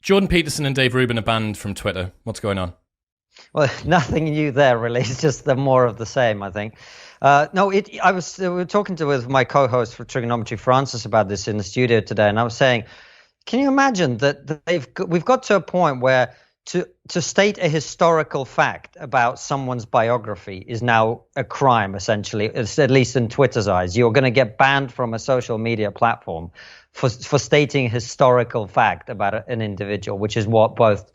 Jordan Peterson and Dave Rubin are banned from Twitter. What's going on? Well, nothing new there, really. It's just the more of the same, I think. We were talking with my co-host for Trigonometry, Francis, about this in the studio today, and I was saying, can you imagine that we've got to a point where to state a historical fact about someone's biography is now a crime, essentially, at least in Twitter's eyes. You're going to get banned from a social media platform for stating a historical fact about an individual, which is what both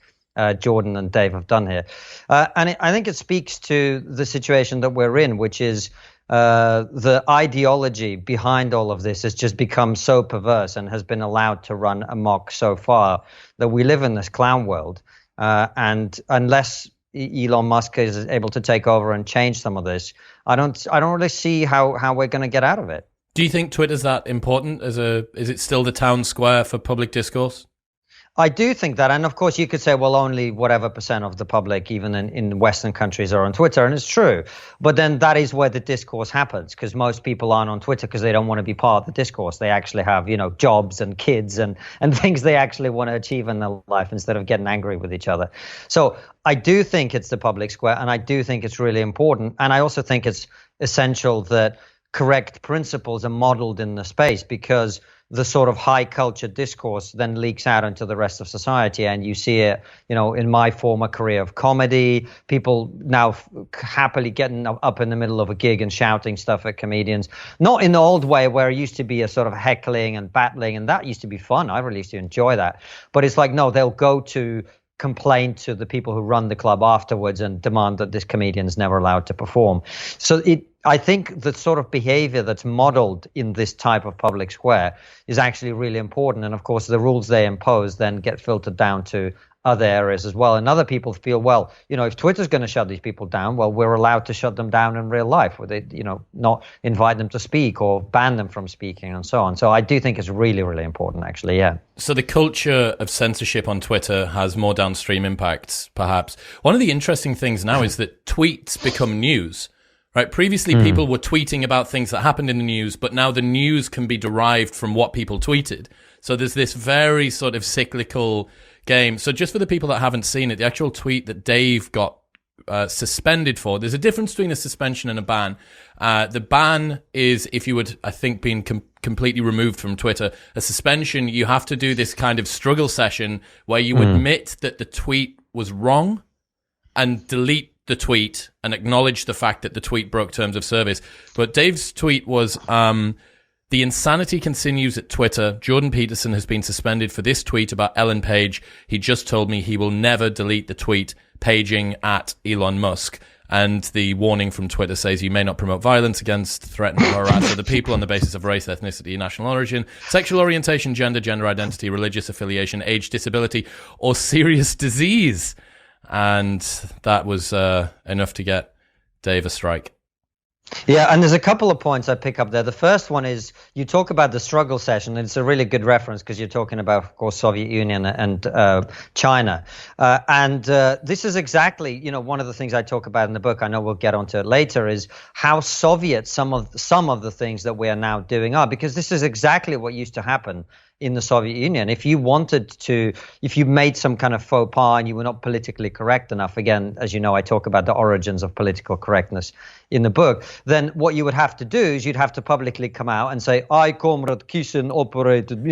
Jordan and Dave have done here. I think it speaks to the situation that we're in, which is the ideology behind all of this has just become so perverse and has been allowed to run amok so far that we live in this clown world. And unless Elon Musk is able to take over and change some of this, I don't really see how we're going to get out of it. Do you think Twitter's that important? Is it still the town square for public discourse? I do think that, and of course you could say, well, only whatever percent of the public, even in Western countries, are on Twitter, and it's true. But then that is where the discourse happens, because most people aren't on Twitter because they don't want to be part of the discourse. They actually have, jobs and kids and things they actually want to achieve in their life instead of getting angry with each other. So I do think it's the public square, and I do think it's really important. And I also think it's essential that correct principles are modeled in the space, because the sort of high culture discourse then leaks out into the rest of society. And you see it, in my former career of comedy, people now happily getting up in the middle of a gig and shouting stuff at comedians, not in the old way where it used to be a sort of heckling and battling. And that used to be fun. I really used to enjoy that. But it's like, no, they'll go to complain to the people who run the club afterwards and demand that this comedian is never allowed to perform. So I think the sort of behavior that's modeled in this type of public square is actually really important. And of course, the rules they impose then get filtered down to other areas as well. And other people feel, well, if Twitter's going to shut these people down, well, we're allowed to shut them down in real life, where they, not invite them to speak or ban them from speaking and so on. So I do think it's really, really important, actually, yeah. So the culture of censorship on Twitter has more downstream impacts, perhaps. One of the interesting things now is that tweets become news. Right. Previously, people were tweeting about things that happened in the news, but now the news can be derived from what people tweeted. So there's this very sort of cyclical game. So just for the people that haven't seen it, the actual tweet that Dave got suspended for, there's a difference between a suspension and a ban. The ban is if you would, I think, been completely removed from Twitter. A suspension, you have to do this kind of struggle session where you admit that the tweet was wrong and delete the tweet and acknowledge the fact that the tweet broke terms of service. But Dave's tweet was, the insanity continues at Twitter. Jordan Peterson has been suspended for this tweet about Ellen Page. He just told me he will never delete the tweet paging at Elon Musk. And the warning from Twitter says you may not promote violence against, threaten, or harass other people on the basis of race, ethnicity, national origin, sexual orientation, gender identity, religious affiliation, age, disability, or serious disease. And that was enough to get Dave a strike. Yeah, and there's a couple of points I pick up there. The first one is you talk about the struggle session, and it's a really good reference because you're talking about, of course, Soviet Union and China. This is exactly, one of the things I talk about in the book, I know we'll get onto it later, is how Soviet some of the things that we are now doing are, because this is exactly what used to happen in the Soviet Union. If you made some kind of faux pas and you were not politically correct enough, again, as you know, I talk about the origins of political correctness in the book, then what you would have to do is you'd have to publicly come out and say, I, Comrade Kishin, operated,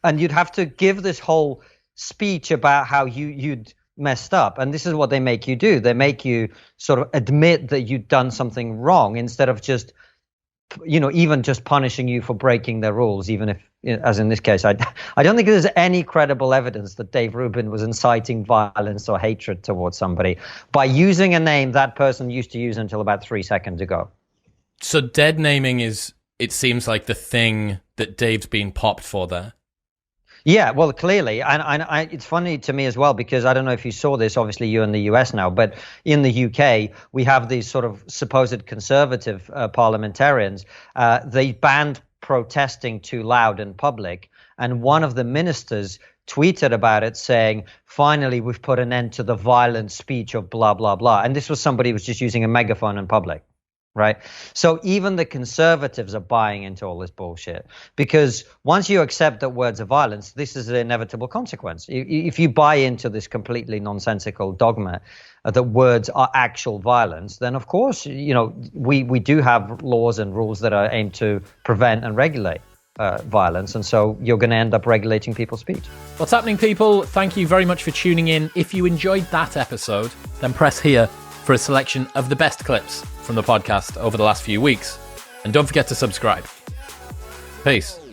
and you'd have to give this whole speech about how you'd messed up. And this is what they make you do. They make you sort of admit that you'd done something wrong instead of just, even just punishing you for breaking their rules, even if, as in this case, I don't think there's any credible evidence that Dave Rubin was inciting violence or hatred towards somebody by using a name that person used to use until about 3 seconds ago. So dead naming is, it seems like the thing that Dave's been popped for there. Yeah, well, clearly. And it's funny to me as well, because I don't know if you saw this, obviously you're in the US now, but in the UK, we have these sort of supposed conservative parliamentarians. They banned protesting too loud in public. And one of the ministers tweeted about it saying, finally, we've put an end to the violent speech of blah, blah, blah. And this was somebody who was just using a megaphone in public. right? So even the conservatives are buying into all this bullshit, because once you accept that words are violence, this is an inevitable consequence. If you buy into this completely nonsensical dogma that words are actual violence, then of course, we do have laws and rules that are aimed to prevent and regulate violence, and so you're going to end up regulating people's speech. What's happening, people? Thank you very much for tuning in. If you enjoyed that episode, then press here for a selection of the best clips from the podcast over the last few weeks. And don't forget to subscribe. Peace.